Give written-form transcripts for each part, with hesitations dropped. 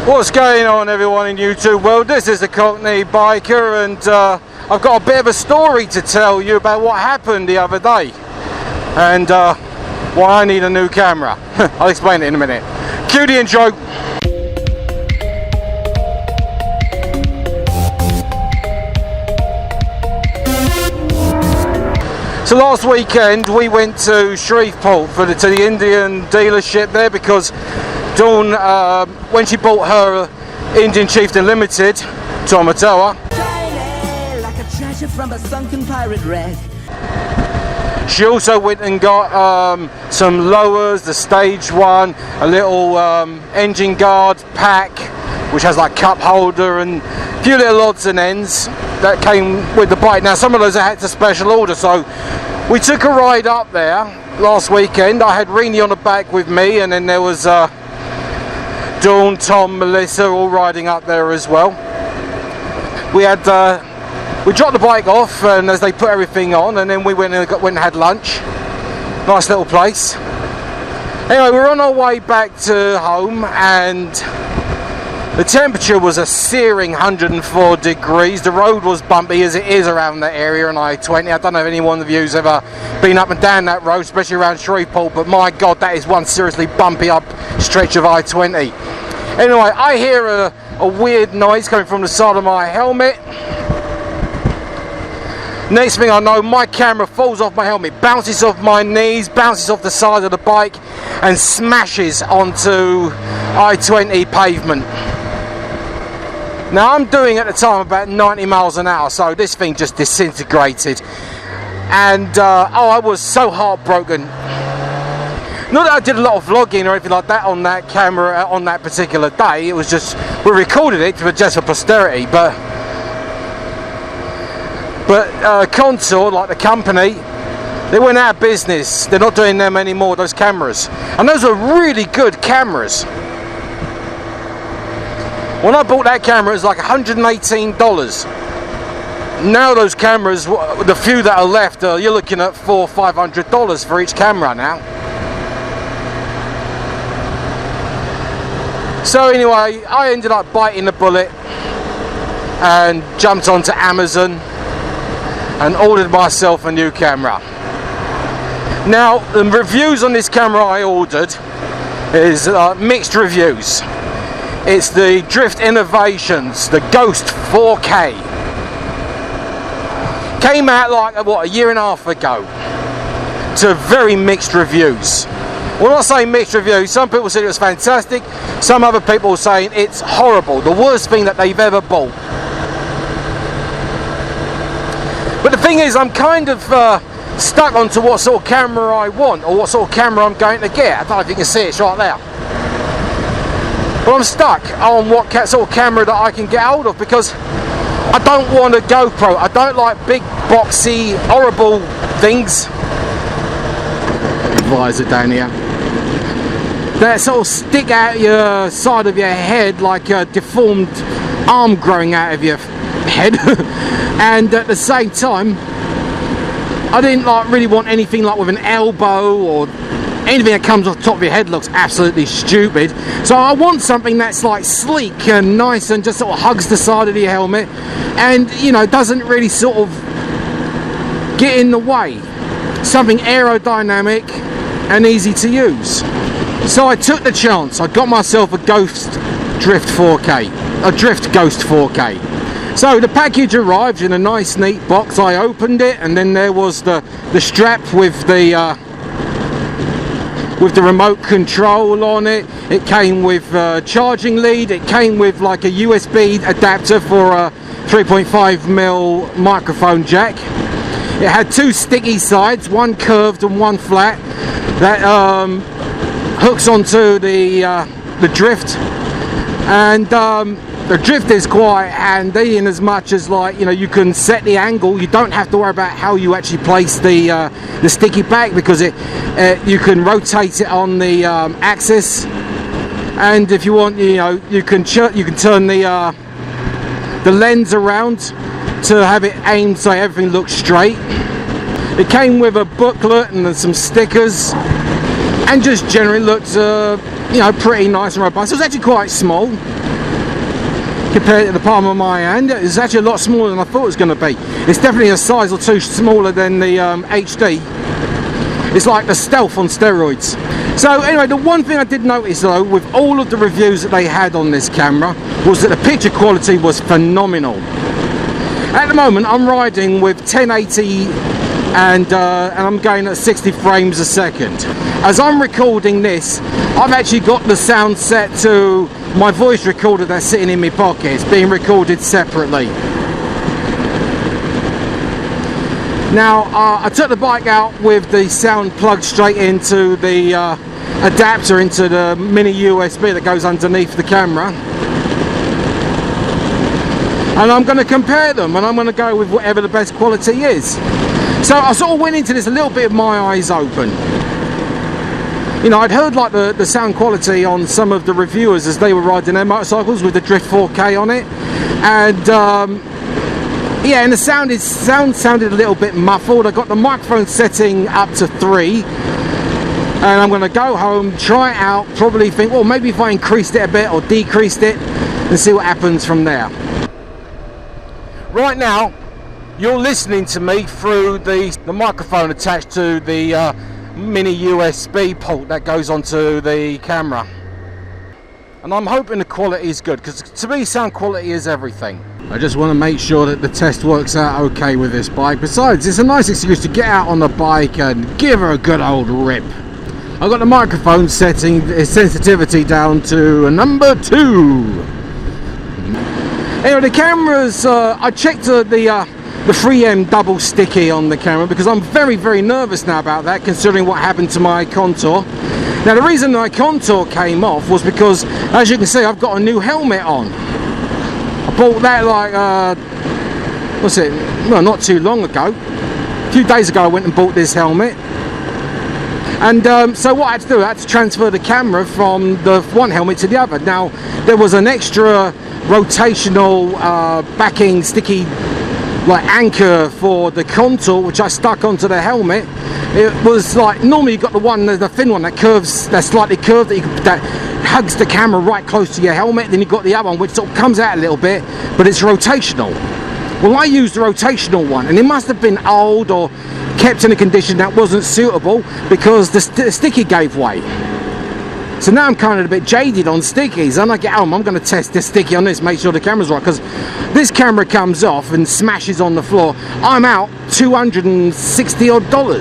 What's going on, everyone in YouTube world? This is the Cockney biker, and I've got a bit of a story to tell you about what happened the other day and why I need a new camera. I'll explain it in a minute. Cue the intro. So last weekend we went to Shreveport to the Indian dealership there, because Dawn, when she bought her Indian Chieftain Limited Tomatoa, like a treasure from a sunken pirate wreck. She also went and got some lowers, the stage one, a little engine guard pack, which has like cup holder and a few little odds and ends that came with the bike. Now some of those I had to special order, so we took a ride up there last weekend. I had Reenie on the back with me, and then there was Dawn, Tom, Melissa all riding up there as well. We had we dropped the bike off, and as they put everything on, and then we went and had lunch. Nice little place. Anyway, we're on our way back to home, and the temperature was a searing 104 degrees. The road was bumpy, as it is around that area on I-20. I don't know if any one of you's ever been up and down that road, especially around Shreveport, but my God, that is one seriously bumpy up stretch of I-20. Anyway, I hear a weird noise coming from the side of my helmet. Next thing I know, my camera falls off my helmet, bounces off my knees, bounces off the side of the bike, and smashes onto I-20 pavement. Now I'm doing at the time about 90 miles an hour, so this thing just disintegrated, and I was so heartbroken. Not that I did a lot of vlogging or anything like that on that camera on that particular day. It was just, we recorded it just for posterity, but Contour, like the company, they went out of business. They're not doing them anymore, those cameras, and those were really good cameras. When I bought that camera, it was like $118. Now those cameras, the few that are left, you're looking at $400 or $500 for each camera now. So anyway, I ended up biting the bullet and jumped onto Amazon and ordered myself a new camera. Now the reviews on this camera I ordered is mixed reviews. It's the Drift Innovations, the Ghost 4K. Came out like, what, a year and a half ago, to very mixed reviews. When I say mixed reviews, some people said it was fantastic, some other people were saying it's horrible, the worst thing that they've ever bought. But the thing is, I'm kind of stuck onto what sort of camera I want, or what sort of camera I'm going to get. I don't know if you can see it, it's right there. But I'm stuck on what sort of camera that I can get hold of, because I don't want a GoPro. I don't like big, boxy, horrible things. Visor down here. That sort of stick out your side of your head like a deformed arm growing out of your head. And at the same time, I didn't really want anything like with an elbow, or anything that comes off the top of your head looks absolutely stupid. So I want something that's like sleek and nice and just sort of hugs the side of your helmet, and you know, doesn't really sort of get in the way. Something aerodynamic and easy to use. So I took the chance. I got myself a Ghost Drift 4K, a Drift Ghost 4K. So the package arrived in a nice neat box. I opened it, and then there was the strap with the remote control on it. It came with a charging lead. It came with like a USB adapter for a 3.5mm microphone jack. It had two sticky sides, one curved and one flat, that hooks onto the drift. And the drift is quite handy in as much as, like, you know, you can set the angle. You don't have to worry about how you actually place the sticky back, because you can rotate it on the axis, and if you want, you know, you can turn the lens around to have it aimed so everything looks straight. It came with a booklet and some stickers, and just generally looked you know, pretty nice and robust. It was actually quite small. compared to the palm of my hand. It's actually a lot smaller than I thought it was going to be. It's definitely a size or two smaller than the HD. It's like the Stealth on steroids. So anyway, the one thing I did notice though, with all of the reviews that they had on this camera, was that the picture quality was phenomenal. At the moment, I'm riding with 1080 and I'm going at 60 frames a second. As I'm recording this, I've actually got the sound set to my voice recorder that's sitting in my pocket. It's being recorded separately. Now, I took the bike out with the sound plugged straight into the adapter into the mini USB that goes underneath the camera. And I'm going to compare them, and I'm going to go with whatever the best quality is. So I sort of went into this a little bit with my eyes open. You know, I'd heard like the sound quality on some of the reviewers as they were riding their motorcycles with the Drift 4K on it, and yeah, and the sound sounded a little bit muffled. I got the microphone setting up to 3, and I'm going to go home, try it out, probably think, well, maybe if I increased it a bit or decreased it, and see what happens from there. Right now, you're listening to me through the microphone attached to the mini USB port that goes onto the camera. And I'm hoping the quality is good, because to me sound quality is everything. I just want to make sure that the test works out okay with this bike. Besides, it's a nice excuse to get out on the bike and give her a good old rip. I've got the microphone setting its sensitivity down to number 2. Anyway, the cameras, I checked the 3M double sticky on the camera because I'm very, very nervous now about that, considering what happened to my Contour. Now, the reason my Contour came off was because, as you can see, I've got a new helmet on. I bought that like, well, not too long ago. A few days ago I went and bought this helmet. And so what I had to do, I had to transfer the camera from the one helmet to the other. Now, there was an extra rotational backing sticky like anchor for the Contour, which I stuck onto the helmet. It was like, normally you've got the one, the thin one that curves, that's slightly curved, that hugs the camera right close to your helmet. Then you've got the other one which sort of comes out a little bit, but it's rotational. Well, I used the rotational one, and it must have been old or kept in a condition that wasn't suitable, because the sticky gave way. So now I'm kind of a bit jaded on stickies, and I get home, I'm going to test this sticky on this, make sure the camera's right, because this camera comes off and smashes on the floor. I'm out $260 odd.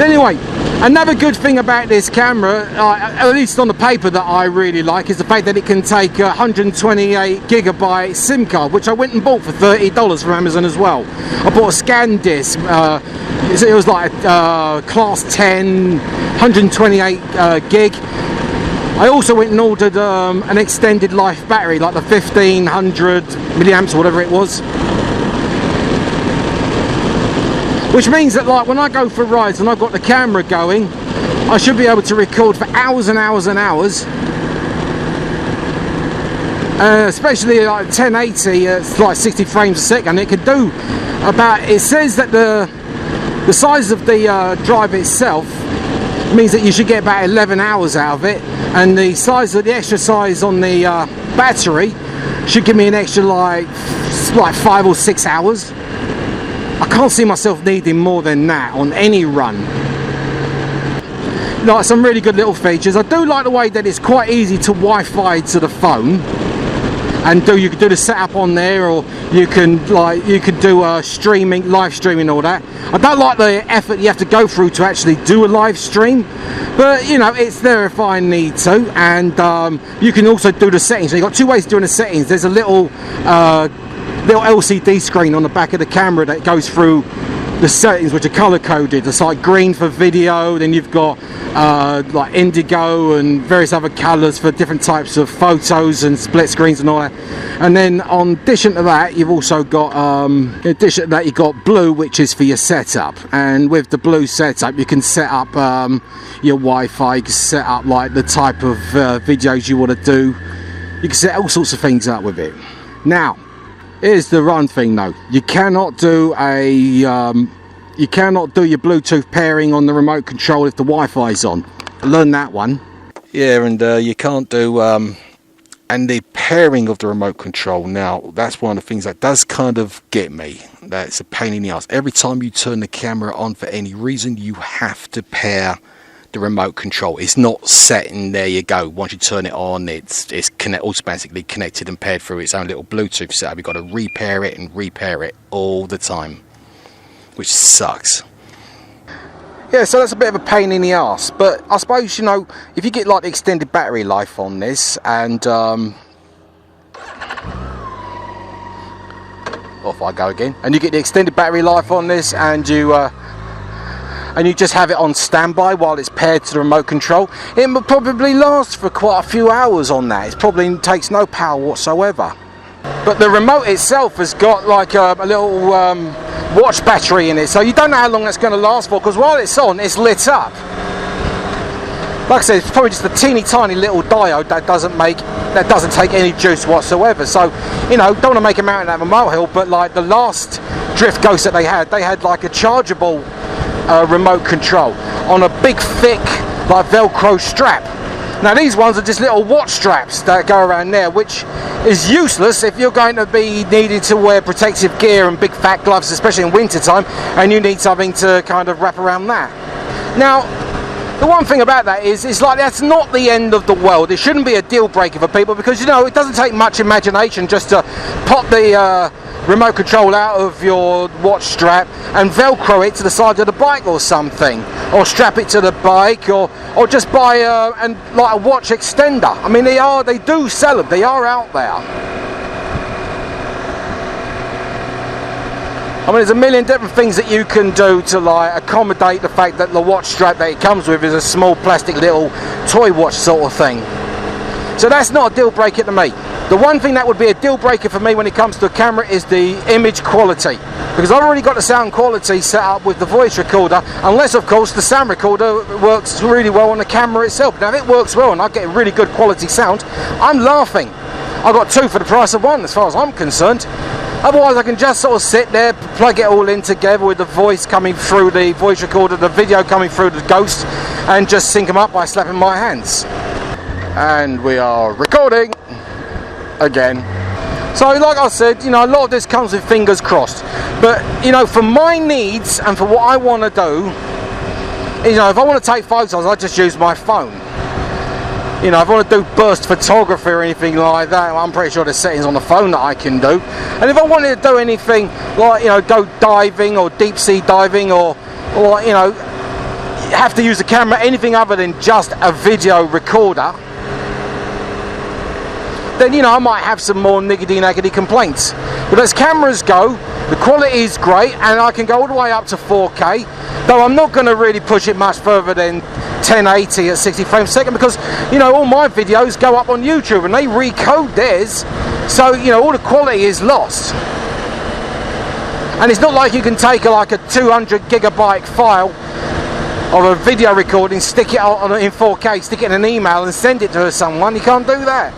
Anyway, another good thing about this camera, at least on the paper that I really like, is the fact that it can take a 128 gigabyte SIM card, which I went and bought for $30 from Amazon as well. I bought a scan disc. It was like class 10, 128 gig. I also went and ordered an extended life battery, like the 1500 milliamps or whatever it was. Which means that, like, when I go for rides and I've got the camera going, I should be able to record for hours and hours and hours. Especially like 1080, it's like 60 frames a second. It could do about, it says that the size of the drive itself means that you should get about 11 hours out of it, and the size of the extra size on the battery should give me an extra like 5 or 6 hours. I can't see myself needing more than that on any run. Like, some really good little features. I do like the way that it's quite easy to Wi-Fi to the phone, and you can do the setup on there, or you can do streaming, live streaming, all that. I don't like the effort you have to go through to actually do a live stream, but you know, it's there if I need to. And you can also do the settings. So you've got two ways of doing the settings. There's a little LCD screen on the back of the camera that goes through the settings, which are color coded. It's like green for video, then you've got like indigo and various other colors for different types of photos and split screens and all that. And then in addition to that, you've also got you've got blue, which is for your setup. And with the blue setup, you can set up your Wi-Fi. You can set up like the type of videos you want to do. You can set all sorts of things up with it. Now, here's the one thing though: you cannot do your Bluetooth pairing on the remote control if the Wi-Fi's on. I learned that one. Yeah, and you can't do and the pairing of the remote control. Now, that's one of the things that does kind of get me. That's a pain in the ass. Every time you turn the camera on for any reason, you have to pair the remote control. It's not set and there you go. Once you turn it on, it's automatically connected and paired through its own little Bluetooth setup. You've got to repair it all the time, which sucks. Yeah, so that's a bit of a pain in the arse, but I suppose, you know, if you get like the extended battery life on this, and off I go again, and you get the extended battery life on this, and you just have it on standby while it's paired to the remote control, it will probably last for quite a few hours on that. It probably takes no power whatsoever. But the remote itself has got like a little watch battery in it, so you don't know how long that's going to last for, because while it's on, it's lit up. Like I said, it's probably just a teeny tiny little diode that doesn't take any juice whatsoever. So, you know, don't want to make a mountain out of a molehill, but like the last Drift Ghost that they had like a chargeable remote control on a big thick like Velcro strap. Now these ones are just little watch straps that go around there, which is useless if you're going to be needing to wear protective gear and big fat gloves, especially in winter time, and you need something to kind of wrap around that. Now the one thing about that is, it's like, that's not the end of the world. It shouldn't be a deal breaker for people, because, you know, it doesn't take much imagination just to pop the remote control out of your watch strap and Velcro it to the side of the bike or something, or strap it to the bike, or just buy like a watch extender. I mean, they do sell them. They are out there. I mean, there's a million different things that you can do to like accommodate the fact that the watch strap that it comes with is a small plastic little toy watch sort of thing. So that's not a deal breaker to me. The one thing that would be a deal breaker for me when it comes to a camera is the image quality, because I've already got the sound quality set up with the voice recorder, unless of course the sound recorder works really well on the camera itself. Now if it works well and I get really good quality sound, I'm laughing. I got two for the price of one as far as I'm concerned. Otherwise I can just sort of sit there, plug it all in together with the voice coming through the voice recorder, the video coming through the Ghost, and just sync them up by slapping my hands. And we are recording again. So like I said, you know, a lot of this comes with fingers crossed, but you know, for my needs and for what I want to do, you know, if I want to take photos, I just use my phone. You know, if I want to do burst photography or anything like that, I'm pretty sure there's settings on the phone that I can do. And if I wanted to do anything like, you know, go diving or deep sea diving, or you know, have to use the camera, anything other than just a video recorder, then, you know, I might have some more niggity-naggity complaints. But as cameras go, the quality is great, and I can go all the way up to 4K, though I'm not going to really push it much further than 1080 at 60 frames a second, because, you know, all my videos go up on YouTube and they recode theirs, so, you know, all the quality is lost. And it's not like you can take like a 200 gigabyte file of a video recording, stick it on in 4K, stick it in an email and send it to someone. You can't do that.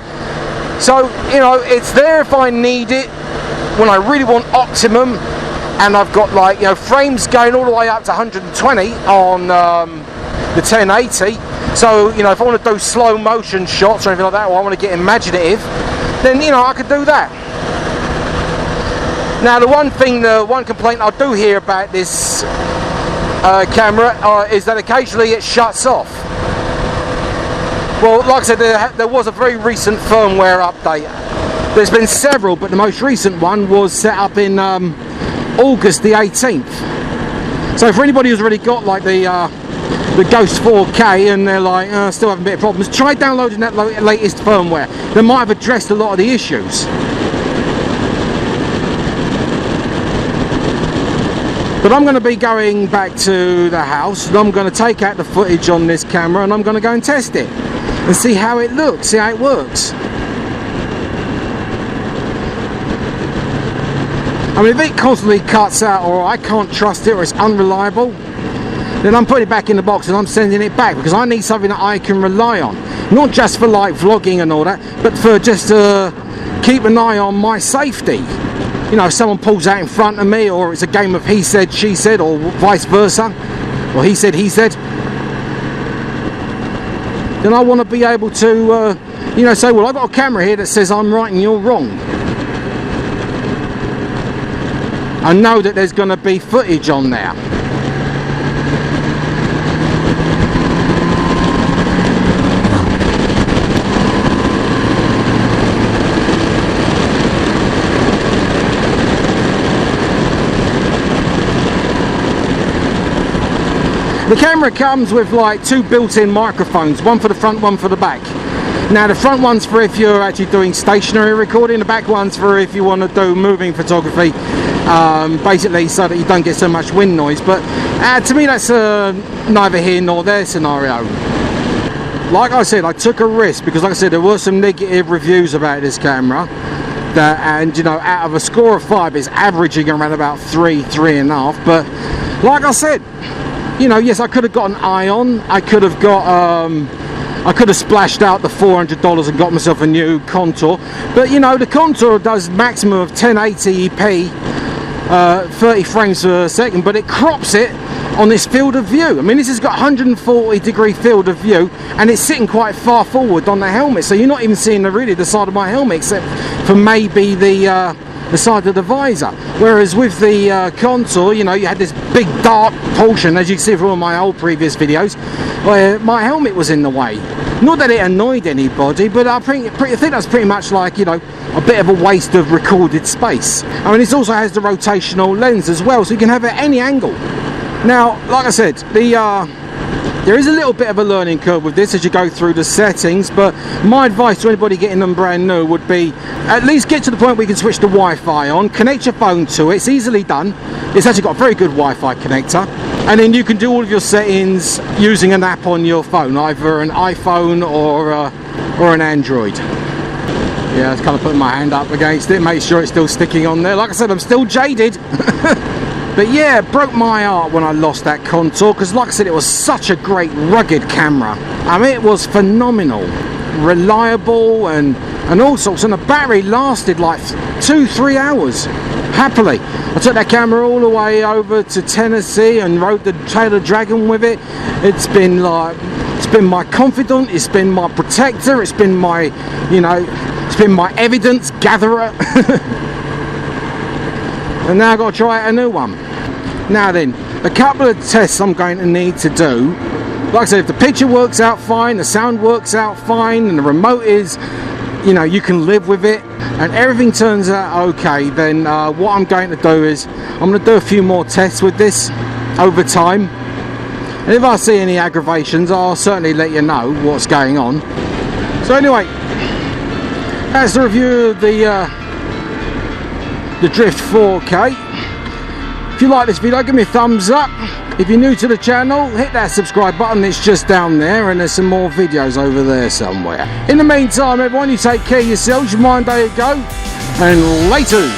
So, you know, it's there if I need it, when I really want optimum, and I've got, like, you know, frames going all the way up to 120 on the 1080. So, you know, if I want to do slow motion shots or anything like that, or I want to get imaginative, then, you know, I could do that. Now, the one complaint I do hear about this camera is that occasionally it shuts off. Well, like I said, there was a very recent firmware update. There's been several, but the most recent one was set up in August the 18th. So for anybody who's already got like the Ghost 4K and they're like still having a bit of problems, try downloading that latest firmware. They might have addressed a lot of the issues. But I'm going to be going back to the house, and I'm going to take out the footage on this camera and I'm going to go and test it and see how it looks, see how it works. I mean, if it constantly cuts out, or I can't trust it, or it's unreliable, then I'm putting it back in the box and I'm sending it back, because I need something that I can rely on. Not just for like vlogging and all that, but for just to keep an eye on my safety. You know, if someone pulls out in front of me, or it's a game of he said, she said, or vice versa, or he said, then I want to be able to, you know, say, well, I've got a camera here that says I'm right and you're wrong. I know that there's going to be footage on there. The camera comes with like 2 built-in microphones, one for the front, one for the back. Now the front one's for if you're actually doing stationary recording, the back one's for if you want to do moving photography, basically so that you don't get so much wind noise. But to me that's neither here nor there scenario. Like I said, I took a risk because, like I said, there were some negative reviews about this camera. And you know, out of a score of 5, it's averaging around about 3.5. But like I said, you know, yes, I could have got an Ion. I could have got, I could have splashed out the $400 and got myself a new Contour. But you know, the Contour does maximum of 1080p, 30 frames per second, but it crops it on this field of view. I mean, this has got 140-degree field of view, and it's sitting quite far forward on the helmet, so you're not even seeing really the side of my helmet, except for maybe the side of the visor. Whereas with the Contour, you know, you had this big dark portion, as you can see from all my old previous videos, where my helmet was in the way. Not that it annoyed anybody, but I think that's pretty much like, you know, a bit of a waste of recorded space. I mean, this also has the rotational lens as well, so you can have it at any angle. Now, like I said, there is a little bit of a learning curve with this as you go through the settings, but my advice to anybody getting them brand new would be at least get to the point where you can switch the Wi-Fi on, connect your phone to it. It's easily done. It's actually got a very good Wi-Fi connector, and then you can do all of your settings using an app on your phone, either an iPhone or an Android. Yeah, I was kind of putting my hand up against it, make sure it's still sticking on there. Like I said, I'm still jaded. But yeah, it broke my heart when I lost that Contour, because like I said, it was such a great rugged camera. I mean, it was phenomenal, reliable and all sorts, and the battery lasted like 2-3 hours happily. I took that camera all the way over to Tennessee and rode the Tail of Dragon with it. It's been my confidant, it's been my protector, it's been my, you know, it's been my evidence gatherer. And now I've got to try out a new one. Now then, a couple of tests I'm going to need to do. Like I said, if the picture works out fine, the sound works out fine, and the remote is, you know, you can live with it, and everything turns out okay, then what I'm going to do is I'm going to do a few more tests with this over time. And if I see any aggravations, I'll certainly let you know what's going on. So anyway, that's the review of the Drift 4K. If you like this video, give me a thumbs up. If you're new to the channel, hit that subscribe button, it's just down there, and there's some more videos over there somewhere. In the meantime, everyone, you take care of yourselves, you mind how you go, and later.